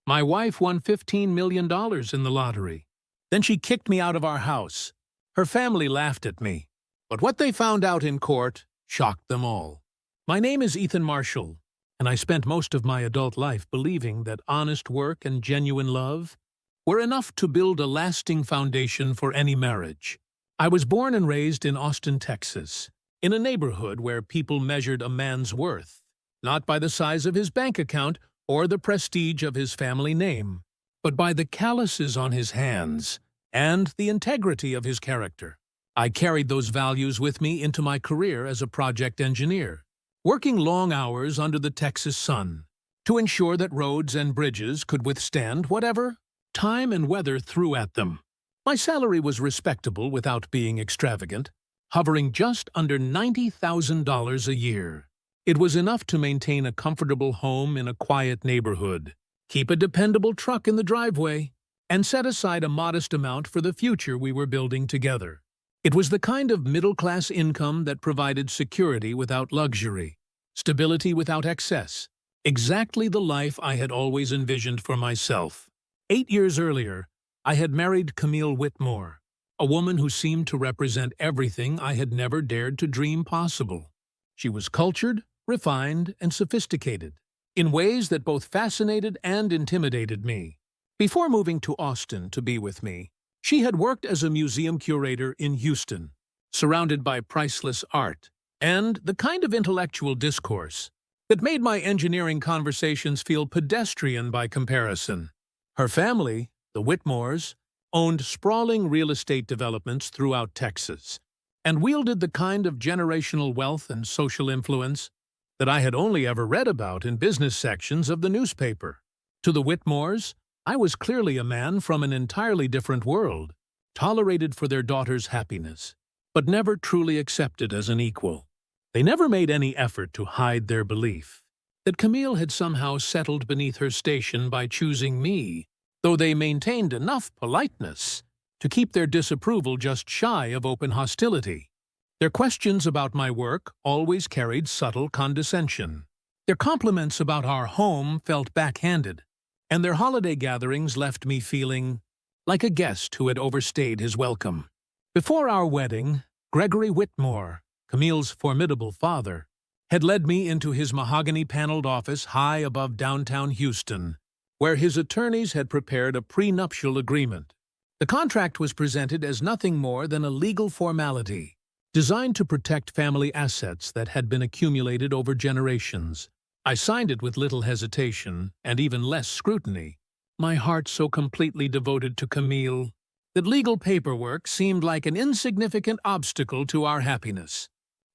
My wife won $15 million in the lottery. Then she kicked me out of our house. Her family laughed at me. But what they found out in court shocked them all. My name is Ethan Marshall, and I spent most of my adult life believing that honest work and genuine love were enough to build a lasting foundation for any marriage. I was born and raised in Austin, Texas, in a neighborhood where people measured a man's worth, not by the size of his bank account or the prestige of his family name, but by the calluses on his hands and the integrity of his character. I carried those values with me into my career as a project engineer, working long hours under the Texas sun to ensure that roads and bridges could withstand whatever time and weather threw at them. My salary was respectable without being extravagant, hovering just under $90,000 a year. It was enough to maintain a comfortable home in a quiet neighborhood, keep a dependable truck in the driveway, and set aside a modest amount for the future we were building together. It was the kind of middle-class income that provided security without luxury, stability without excess, exactly the life I had always envisioned for myself. 8 years earlier, I had married Camille Whitmore, a woman who seemed to represent everything I had never dared to dream possible. She was cultured, refined, and sophisticated, in ways that both fascinated and intimidated me. Before moving to Austin to be with me, she had worked as a museum curator in Houston, surrounded by priceless art and the kind of intellectual discourse that made my engineering conversations feel pedestrian by comparison. Her family, the Whitmores, owned sprawling real estate developments throughout Texas and wielded the kind of generational wealth and social influence that I had only ever read about in business sections of the newspaper. To the Whitmores, I was clearly a man from an entirely different world, tolerated for their daughter's happiness, but never truly accepted as an equal. They never made any effort to hide their belief that Camille had somehow settled beneath her station by choosing me, though they maintained enough politeness to keep their disapproval just shy of open hostility. Their questions about my work always carried subtle condescension. Their compliments about our home felt backhanded, and their holiday gatherings left me feeling like a guest who had overstayed his welcome. Before our wedding, Gregory Whitmore, Camille's formidable father, had led me into his mahogany-paneled office high above downtown Houston, where his attorneys had prepared a prenuptial agreement. The contract was presented as nothing more than a legal formality, designed to protect family assets that had been accumulated over generations. I signed it with little hesitation and even less scrutiny, my heart so completely devoted to Camille that legal paperwork seemed like an insignificant obstacle to our happiness.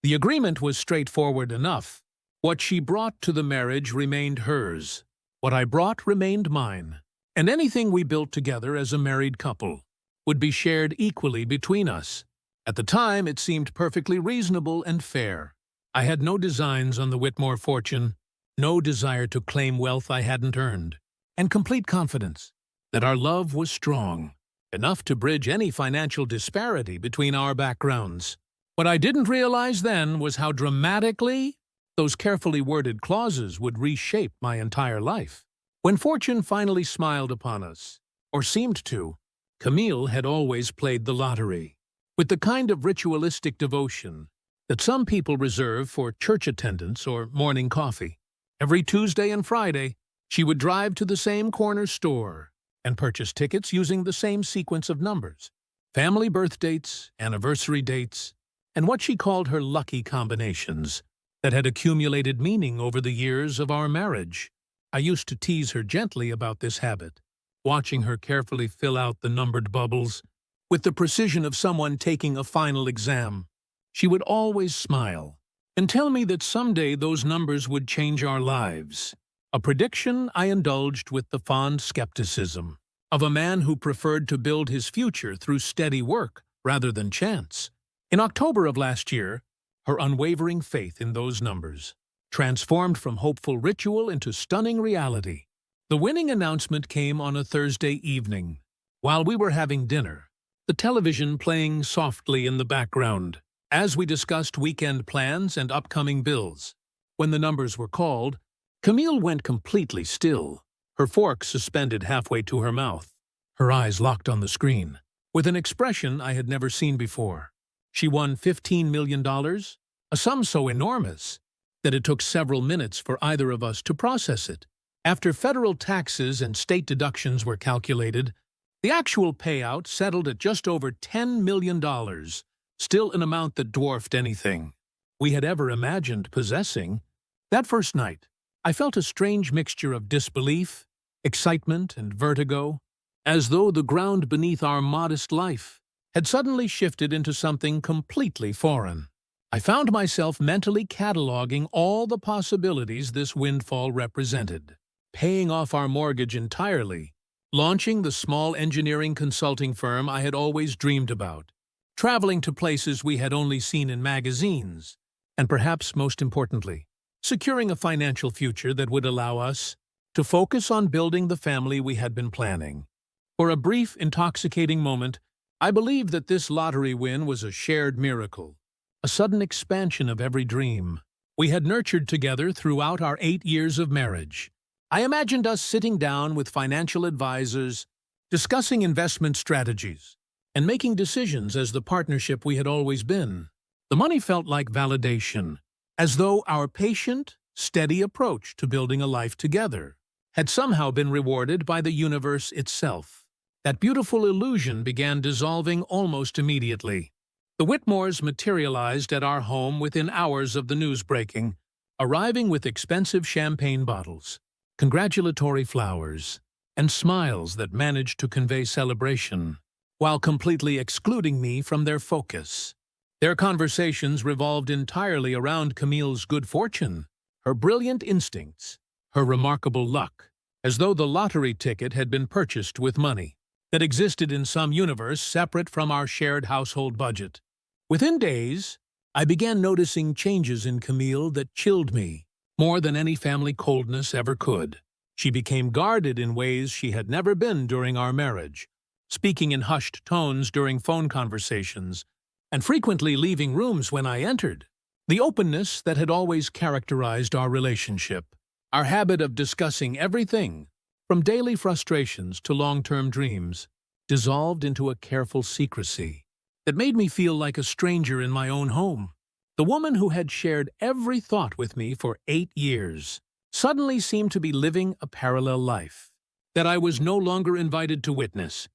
The agreement was straightforward enough. What she brought to the marriage remained hers. What I brought remained mine. And anything we built together as a married couple would be shared equally between us. At the time, it seemed perfectly reasonable and fair. I had no designs on the Whitmore fortune, no desire to claim wealth I hadn't earned, and complete confidence that our love was strong, enough to bridge any financial disparity between our backgrounds. What I didn't realize then was how dramatically those carefully worded clauses would reshape my entire life. When fortune finally smiled upon us, or seemed to, Camille had always played the lottery, with the kind of ritualistic devotion that some people reserve for church attendance or morning coffee. Every Tuesday and Friday, she would drive to the same corner store and purchase tickets using the same sequence of numbers, family birth dates, anniversary dates, and what she called her lucky combinations that had accumulated meaning over the years of our marriage. I used to tease her gently about this habit, watching her carefully fill out the numbered bubbles with the precision of someone taking a final exam. She would always smile and tell me that someday those numbers would change our lives, a prediction I indulged with the fond skepticism of a man who preferred to build his future through steady work rather than chance. In October of last year, her unwavering faith in those numbers transformed from hopeful ritual into stunning reality. The winning announcement came on a Thursday evening, while we were having dinner, the television playing softly in the background, as we discussed weekend plans and upcoming bills. When the numbers were called, Camille went completely still, her fork suspended halfway to her mouth, her eyes locked on the screen, with an expression I had never seen before. She won $15 million, a sum so enormous that it took several minutes for either of us to process it. After federal taxes and state deductions were calculated, the actual payout settled at just over $10 million, still an amount that dwarfed anything we had ever imagined possessing. That first night, I felt a strange mixture of disbelief, excitement, and vertigo, as though the ground beneath our modest life had suddenly shifted into something completely foreign. I found myself mentally cataloging all the possibilities this windfall represented: paying off our mortgage entirely, launching the small engineering consulting firm I had always dreamed about, traveling to places we had only seen in magazines, and perhaps most importantly, securing a financial future that would allow us to focus on building the family we had been planning. For a brief, intoxicating moment, I believed that this lottery win was a shared miracle, a sudden expansion of every dream we had nurtured together throughout our 8 years of marriage. I imagined us sitting down with financial advisors, discussing investment strategies, and making decisions as the partnership we had always been. The money felt like validation, as though our patient, steady approach to building a life together had somehow been rewarded by the universe itself. That beautiful illusion began dissolving almost immediately. The Whitmores materialized at our home within hours of the news breaking, arriving with expensive champagne bottles, congratulatory flowers, and smiles that managed to convey celebration, while completely excluding me from their focus. Their conversations revolved entirely around Camille's good fortune, her brilliant instincts, her remarkable luck, as though the lottery ticket had been purchased with money that existed in some universe separate from our shared household budget. Within days, I began noticing changes in Camille that chilled me more than any family coldness ever could. She became guarded in ways she had never been during our marriage, speaking in hushed tones during phone conversations, and frequently leaving rooms when I entered. The openness that had always characterized our relationship, our habit of discussing everything, from daily frustrations to long-term dreams, dissolved into a careful secrecy that made me feel like a stranger in my own home. The woman who had shared every thought with me for 8 years suddenly seemed to be living a parallel life that I was no longer invited to witness.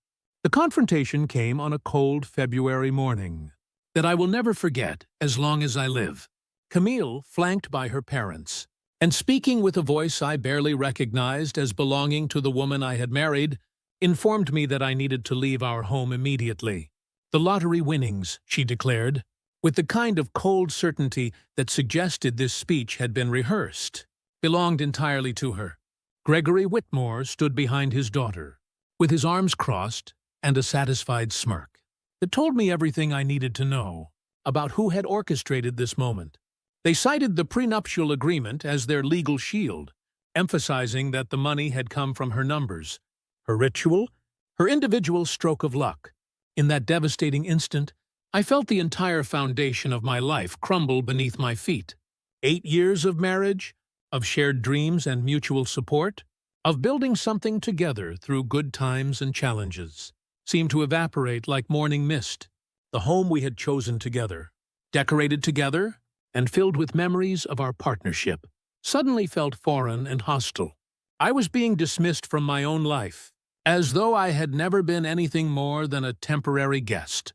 The confrontation came on a cold February morning that I will never forget as long as I live. Camille, flanked by her parents, and speaking with a voice I barely recognized as belonging to the woman I had married, informed me that I needed to leave our home immediately. The lottery winnings, she declared, with the kind of cold certainty that suggested this speech had been rehearsed, belonged entirely to her. Gregory Whitmore stood behind his daughter, with his arms crossed and a satisfied smirk that told me everything I needed to know about who had orchestrated this moment. They cited the prenuptial agreement as their legal shield, emphasizing that the money had come from her numbers, her ritual, her individual stroke of luck. In that devastating instant, I felt the entire foundation of my life crumble beneath my feet. 8 years of marriage, of shared dreams and mutual support, of building something together through good times and challenges, seemed to evaporate like morning mist. The home we had chosen together, decorated together, and filled with memories of our partnership, suddenly felt foreign and hostile. I was being dismissed from my own life, as though I had never been anything more than a temporary guest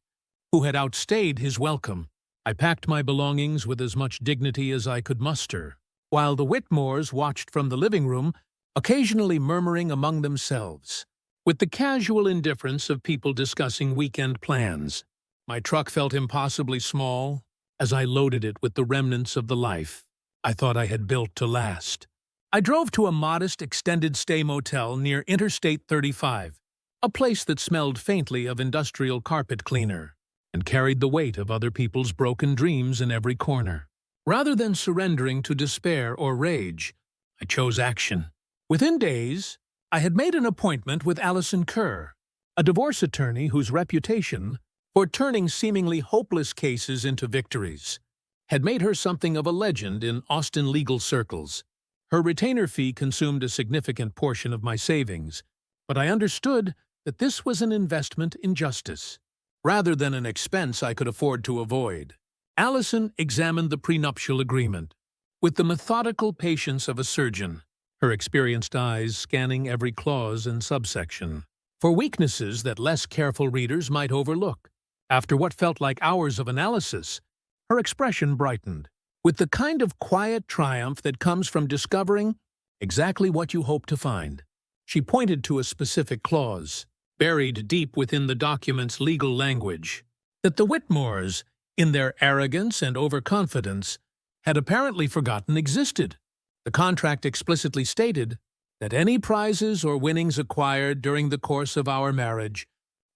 who had outstayed his welcome. I packed my belongings with as much dignity as I could muster, while the Whitmores watched from the living room, occasionally murmuring among themselves, with the casual indifference of people discussing weekend plans. My truck felt impossibly small as I loaded it with the remnants of the life I thought I had built to last. I drove to a modest extended-stay motel near Interstate 35, a place that smelled faintly of industrial carpet cleaner and carried the weight of other people's broken dreams in every corner. Rather than surrendering to despair or rage, I chose action. Within days, I had made an appointment with Allison Kerr, a divorce attorney whose reputation for turning seemingly hopeless cases into victories had made her something of a legend in Austin legal circles. Her retainer fee consumed a significant portion of my savings, but I understood that this was an investment in justice, rather than an expense I could afford to avoid. Allison examined the prenuptial agreement with the methodical patience of a surgeon, her experienced eyes scanning every clause and subsection for weaknesses that less careful readers might overlook. After what felt like hours of analysis, her expression brightened, with the kind of quiet triumph that comes from discovering exactly what you hope to find. She pointed to a specific clause, buried deep within the document's legal language, that the Whitmores, in their arrogance and overconfidence, had apparently forgotten existed. The contract explicitly stated that any prizes or winnings acquired during the course of our marriage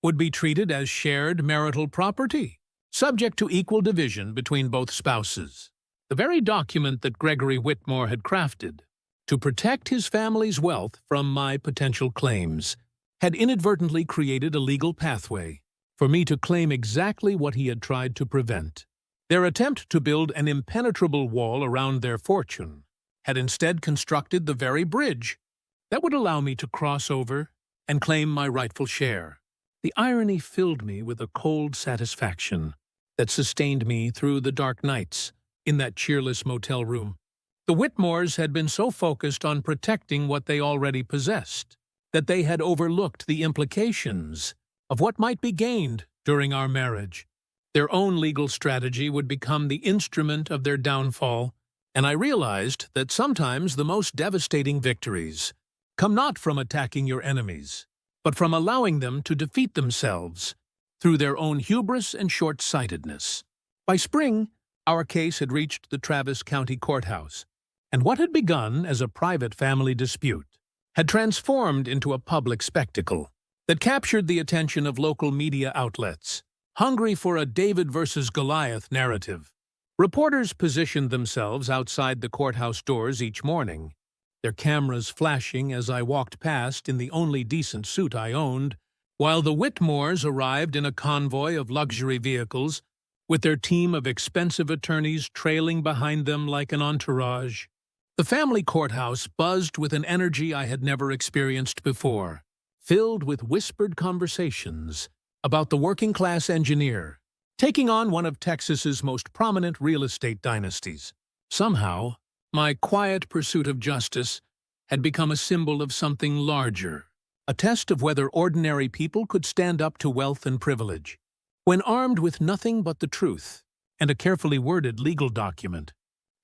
would be treated as shared marital property, subject to equal division between both spouses. The very document that Gregory Whitmore had crafted to protect his family's wealth from my potential claims had inadvertently created a legal pathway for me to claim exactly what he had tried to prevent. Their attempt to build an impenetrable wall around their fortune had instead constructed the very bridge that would allow me to cross over and claim my rightful share. The irony filled me with a cold satisfaction that sustained me through the dark nights in that cheerless motel room. The Whitmores had been so focused on protecting what they already possessed that they had overlooked the implications of what might be gained during our marriage. Their own legal strategy would become the instrument of their downfall, and I realized that sometimes the most devastating victories come not from attacking your enemies, but from allowing them to defeat themselves through their own hubris and short-sightedness. By spring, our case had reached the Travis County Courthouse, and what had begun as a private family dispute had transformed into a public spectacle that captured the attention of local media outlets, hungry for a David versus Goliath narrative. Reporters positioned themselves outside the courthouse doors each morning, their cameras flashing as I walked past in the only decent suit I owned, while the Whitmores arrived in a convoy of luxury vehicles, with their team of expensive attorneys trailing behind them like an entourage. The family courthouse buzzed with an energy I had never experienced before, filled with whispered conversations about the working-class engineer taking on one of Texas's most prominent real estate dynasties. Somehow, my quiet pursuit of justice had become a symbol of something larger, a test of whether ordinary people could stand up to wealth and privilege. When armed with nothing but the truth and a carefully worded legal document,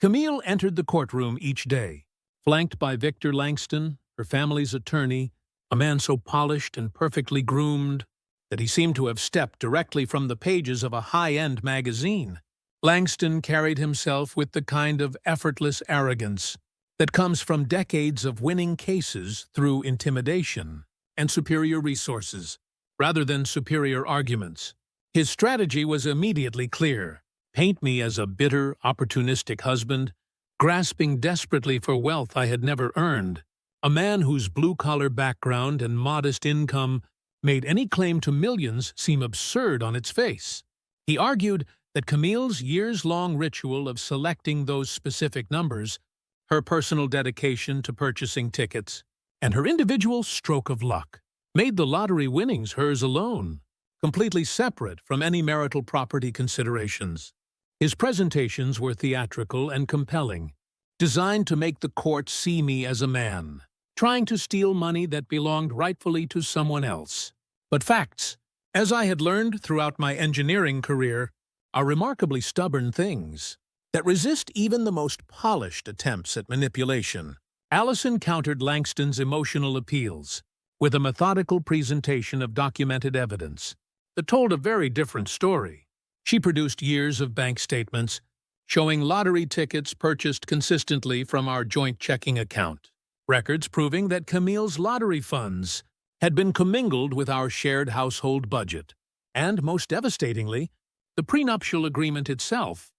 Camille entered the courtroom each day, flanked by Victor Langston, her family's attorney, a man so polished and perfectly groomed that he seemed to have stepped directly from the pages of a high-end magazine. Langston carried himself with the kind of effortless arrogance that comes from decades of winning cases through intimidation and superior resources, rather than superior arguments. His strategy was immediately clear: paint me as a bitter, opportunistic husband, grasping desperately for wealth I had never earned, a man whose blue-collar background and modest income made any claim to millions seem absurd on its face. He argued that Camille's years-long ritual of selecting those specific numbers, her personal dedication to purchasing tickets, and her individual stroke of luck made the lottery winnings hers alone, completely separate from any marital property considerations. His presentations were theatrical and compelling, designed to make the court see me as a man, trying to steal money that belonged rightfully to someone else. But facts, as I had learned throughout my engineering career, are remarkably stubborn things that resist even the most polished attempts at manipulation. Allison countered Langston's emotional appeals with a methodical presentation of documented evidence that told a very different story. She produced years of bank statements showing lottery tickets purchased consistently from our joint checking account, records proving that Camille's lottery funds had been commingled with our shared household budget, and, most devastatingly, the prenuptial agreement itself,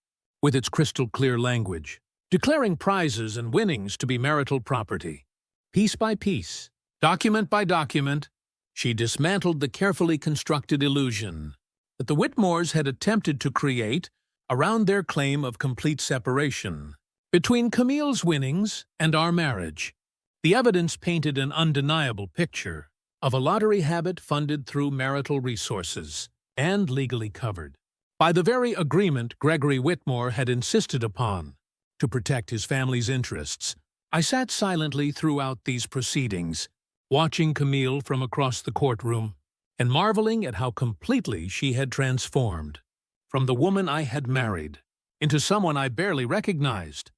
with its crystal-clear language, declaring prizes and winnings to be marital property. Piece by piece, document by document, she dismantled the carefully constructed illusion that the Whitmores had attempted to create around their claim of complete separation. Between Camille's winnings and our marriage, the evidence painted an undeniable picture of a lottery habit funded through marital resources and legally covered by the very agreement Gregory Whitmore had insisted upon to protect his family's interests. I sat silently throughout these proceedings, watching Camille from across the courtroom and marveling at how completely she had transformed from the woman I had married into someone I barely recognized.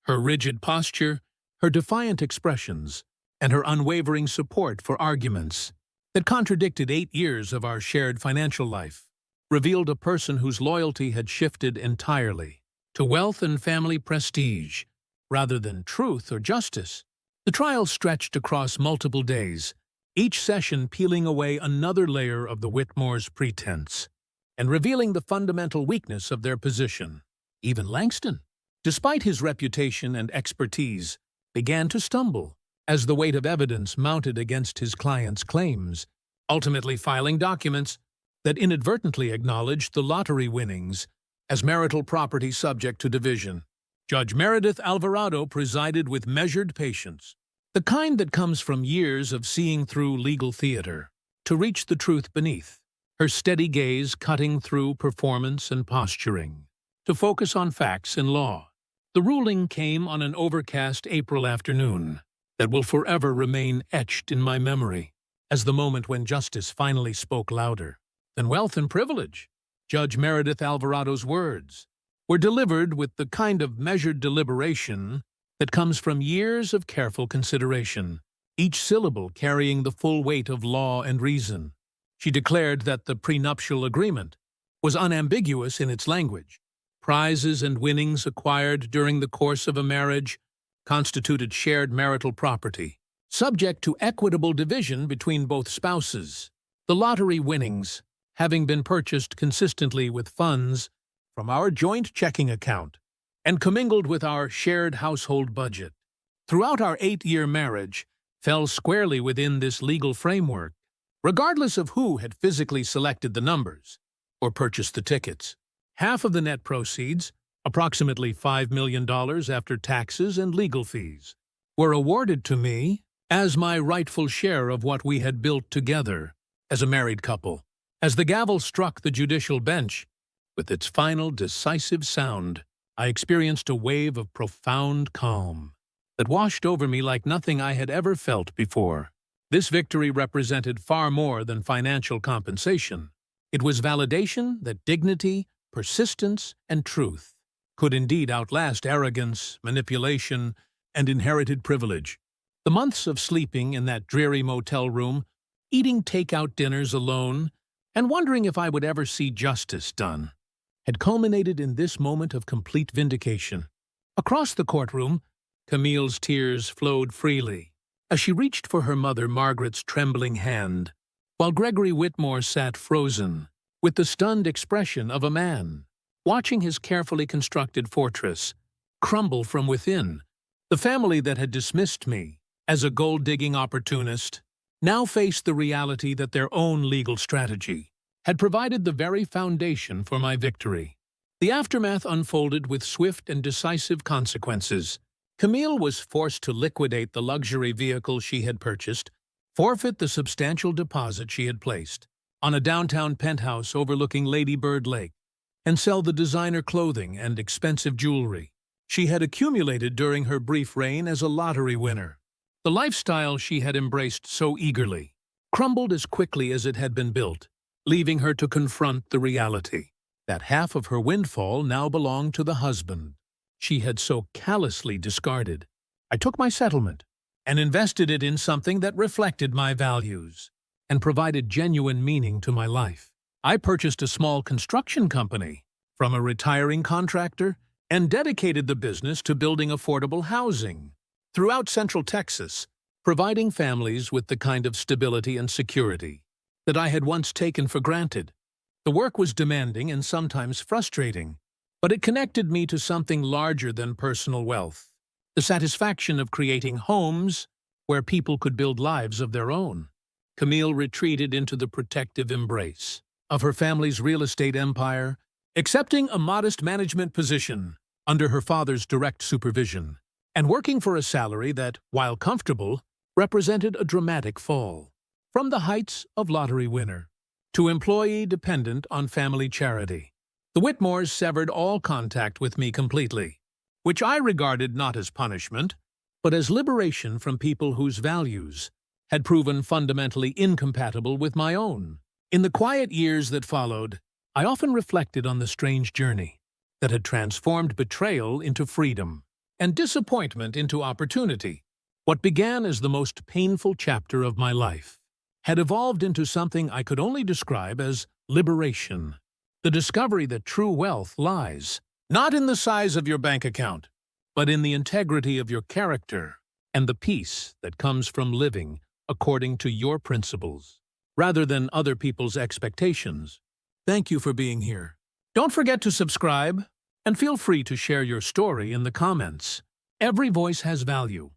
Her rigid posture, her defiant expressions, and her unwavering support for arguments that contradicted 8 years of our shared financial life revealed a person whose loyalty had shifted entirely to wealth and family prestige rather than truth or justice. The trial stretched across multiple days, each session peeling away another layer of the Whitmores' pretense and revealing the fundamental weakness of their position. Even Langston, despite his reputation and expertise, began to stumble as the weight of evidence mounted against his client's claims, ultimately filing documents that inadvertently acknowledged the lottery winnings as marital property subject to division. Judge Meredith Alvarado presided with measured patience, the kind that comes from years of seeing through legal theater to reach the truth beneath, her steady gaze cutting through performance and posturing to focus on facts and law. The ruling came on an overcast April afternoon that will forever remain etched in my memory as the moment when justice finally spoke louder than wealth and privilege. Judge Meredith Alvarado's words were delivered with the kind of measured deliberation that comes from years of careful consideration, each syllable carrying the full weight of law and reason. She declared that the prenuptial agreement was unambiguous in its language. Prizes and winnings acquired during the course of a marriage constituted shared marital property, subject to equitable division between both spouses. The lottery winnings, having been purchased consistently with funds from our joint checking account and commingled with our shared household budget throughout our 8-year marriage, fell squarely within this legal framework, regardless of who had physically selected the numbers or purchased the tickets. Half of the net proceeds, approximately $5 million after taxes and legal fees, were awarded to me as my rightful share of what we had built together as a married couple. As the gavel struck the judicial bench, with its final decisive sound, I experienced a wave of profound calm that washed over me like nothing I had ever felt before. This victory represented far more than financial compensation. It was validation that dignity, persistence, and truth could indeed outlast arrogance, manipulation, and inherited privilege. The months of sleeping in that dreary motel room, eating take-out dinners alone, and wondering if I would ever see justice done, had culminated in this moment of complete vindication. Across the courtroom, Camille's tears flowed freely as she reached for her mother Margaret's trembling hand, while Gregory Whitmore sat frozen, with the stunned expression of a man watching his carefully constructed fortress crumble from within. The family that had dismissed me as a gold-digging opportunist now faced the reality that their own legal strategy had provided the very foundation for my victory. The aftermath unfolded with swift and decisive consequences. Camille was forced to liquidate the luxury vehicle she had purchased, forfeit the substantial deposit she had placed on a downtown penthouse overlooking Lady Bird Lake, and sell the designer clothing and expensive jewelry she had accumulated during her brief reign as a lottery winner. The lifestyle she had embraced so eagerly crumbled as quickly as it had been built, leaving her to confront the reality that half of her windfall now belonged to the husband she had so callously discarded. I took my settlement and invested it in something that reflected my values and provided genuine meaning to my life. I purchased a small construction company from a retiring contractor and dedicated the business to building affordable housing throughout Central Texas, providing families with the kind of stability and security that I had once taken for granted. The work was demanding and sometimes frustrating, but it connected me to something larger than personal wealth, the satisfaction of creating homes where people could build lives of their own. Camille retreated into the protective embrace of her family's real estate empire, accepting a modest management position under her father's direct supervision, and working for a salary that, while comfortable, represented a dramatic fall. From the heights of lottery winner to employee dependent on family charity, the Whitmores severed all contact with me completely, which I regarded not as punishment, but as liberation from people whose values had proven fundamentally incompatible with my own. In the quiet years that followed, I often reflected on the strange journey that had transformed betrayal into freedom and disappointment into opportunity. What began as the most painful chapter of my life had evolved into something I could only describe as liberation. The discovery that true wealth lies not in the size of your bank account, but in the integrity of your character and the peace that comes from living according to your principles, rather than other people's expectations. Thank you for being here. Don't forget to subscribe, and feel free to share your story in the comments. Every voice has value,